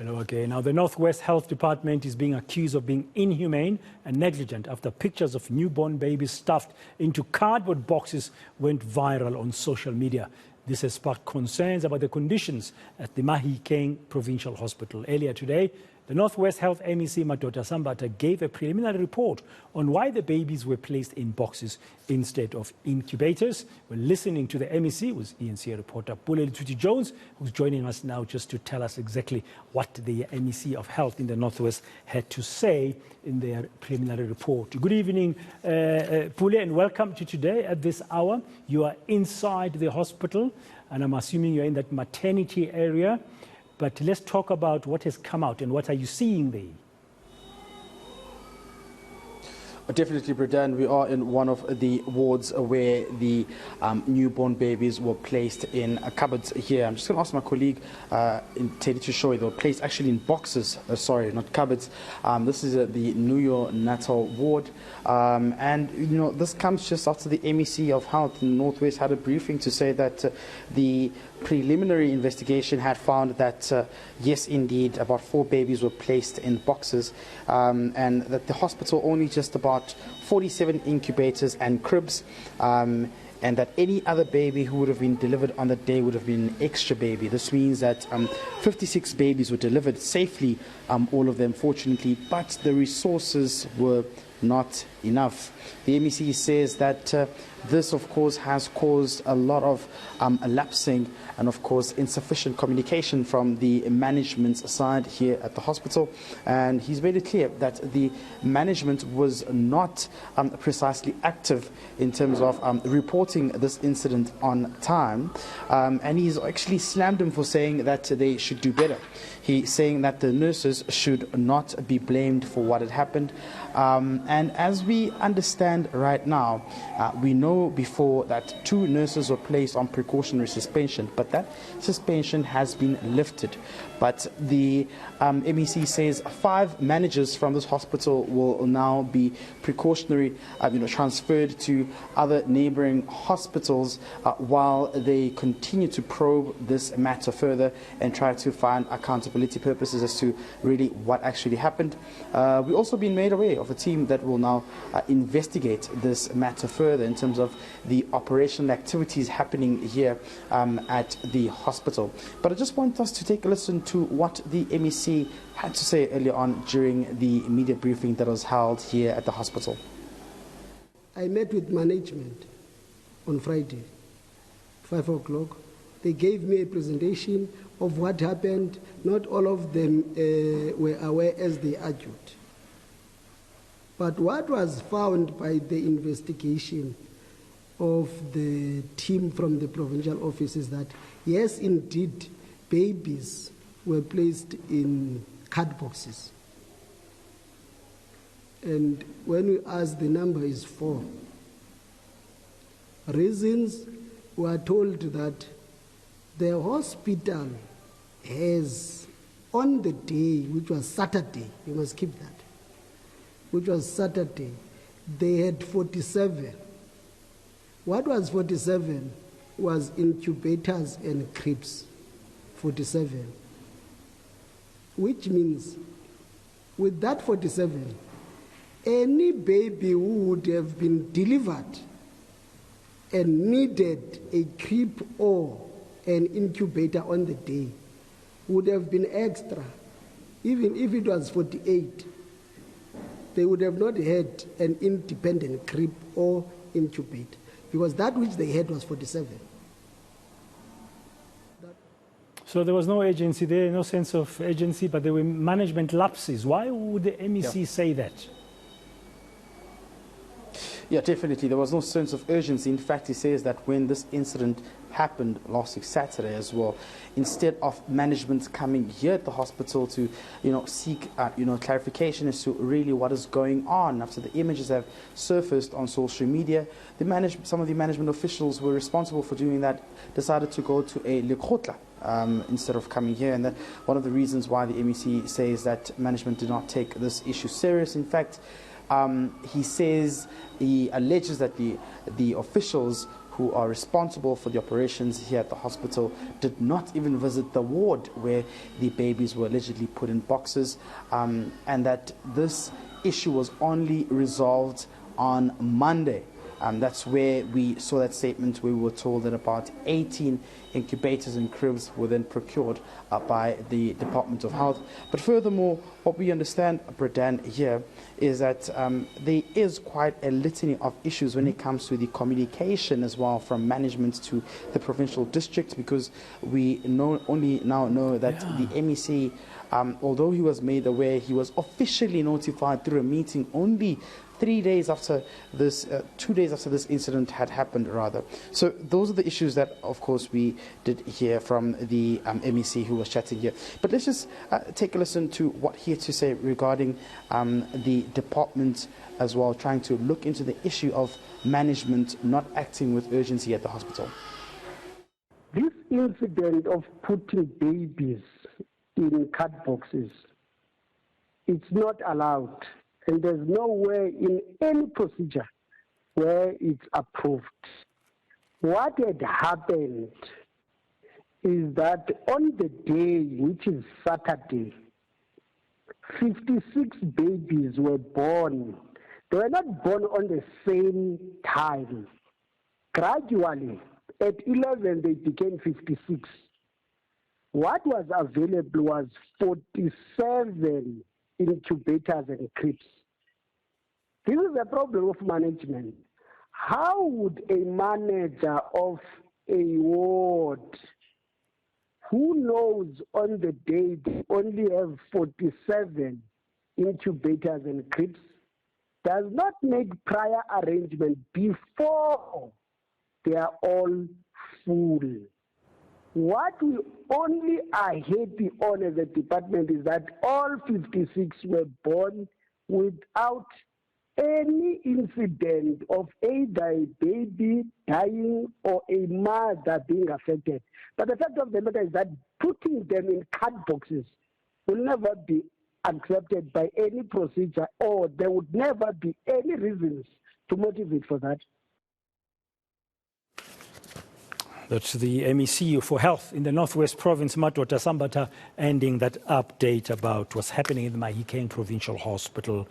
Hello again. Now, the Northwest Health Department is being accused of being inhumane and negligent after pictures of newborn babies stuffed into cardboard boxes went viral on social media. This has sparked concerns about the conditions at the Mahikeng Provincial Hospital. Earlier today, the Northwest Health MEC Madoda Sambata gave a preliminary report on why the babies were placed in boxes instead of incubators. We're listening to the MEC with eNCA reporter Pule Letshwiti-Jones, who's joining us now just to tell us exactly what the MEC of Health in the Northwest had to say in their preliminary report. Good evening, Pule, and welcome to today at this hour. You are inside the hospital, and I'm assuming you're in that maternity area. But let's talk about what has come out and what are you seeing there? Definitely, Bredan. We are in one of the wards where the newborn babies were placed in cupboards here. I'm just going to ask my colleague Teddy to show you. They were placed actually in boxes. Sorry, not cupboards. This is the neonatal ward. And, you know, this comes just after the MEC of Health in the Northwest had a briefing to say that the preliminary investigation had found that, yes, indeed, about 4 babies were placed in boxes and that the hospital only just about 47 incubators and cribs, and that any other baby who would have been delivered on the day would have been an extra baby. This means that 56 babies were delivered safely, all of them, fortunately, but the resources were not enough. The MEC says that this, of course, has caused a lot of lapsing and, of course, insufficient communication from the management's side here at the hospital. And he's made it clear that the management was not precisely active in terms of reporting this incident on time. And he's actually slammed them for saying that they should do better. He's saying that the nurses should not be blamed for what had happened. And as we understand right now, we know before that 2 nurses were placed on precautionary suspension, but that suspension has been lifted. But the MEC says 5 managers from this hospital will now be precautionary, transferred to other neighboring hospitals while they continue to probe this matter further and try to find accountability purposes as to really what actually happened. We've also been made aware of a team that will now investigate this matter further in terms of the operational activities happening here at the hospital. But I just want us to take a listen to what the MEC had to say earlier on during the media briefing that was held here at the hospital. I met with management on Friday, 5 o'clock. They gave me a presentation of what happened. Not all of them were aware as they argued. But what was found by the investigation of the team from the provincial office is that, yes, indeed, babies were placed in card boxes. And when we asked, the number is 4. Reasons, we are told that the hospital has, on the day, which was Saturday, you must keep that, which was Saturday, they had 47. What was 47 was incubators and cribs, 47. Which means, with that 47, any baby who would have been delivered and needed a crib or an incubator on the day would have been extra. Even if it was 48, they would have not had an independent crib or incubator, because that which they had was 47. So there was no agency there, no sense of agency, but there were management lapses. Why would the MEC say that? Yeah, definitely. There was no sense of urgency. In fact, he says that when this incident happened last week, Saturday as well, instead of management coming here at the hospital to, seek, clarification as to really what is going on after the images have surfaced on social media, some of the management officials were responsible for doing that, decided to go to a lekgotla instead of coming here. And one of the reasons why the MEC says that management did not take this issue serious. In fact, he alleges that the officials who are responsible for the operations here at the hospital did not even visit the ward where the babies were allegedly put in boxes, and that this issue was only resolved on Monday. That's where we saw that statement where we were told that about 18 incubators and cribs were then procured by the Department of Health. But furthermore, what we understand, Bradan, here is that there is quite a litany of issues when it comes to the communication as well from management to the provincial district, because we only now know that the MEC, although he was made aware, he was officially notified through a meeting only 3 days after this, 2 days after this incident had happened, rather. So those are the issues that, of course, we did hear from the MEC who was chatting here. But let's just take a listen to what he had to say regarding the department as well, trying to look into the issue of management not acting with urgency at the hospital. This incident of putting babies in card boxes, it's not allowed. And there's nowhere in any procedure where it's approved. What had happened is that on the day, which is Saturday, 56 babies were born. They were not born on the same time. Gradually, at 11, they became 56. What was available was 47 incubators and cribs. This is a problem of management. How would a manager of a ward who knows on the day they only have 47 incubators and cribs does not make prior arrangement before they are all full? What we only are happy on as a department is that all 56 were born without any incident of either a baby dying or a mother being affected. But the fact of the matter is that putting them in card boxes will never be accepted by any procedure, or there would never be any reasons to motivate for that. That's the MEC for Health in the Northwest Province, Madoda Sambata, ending that update about what's happening in the Mahikeng Provincial Hospital.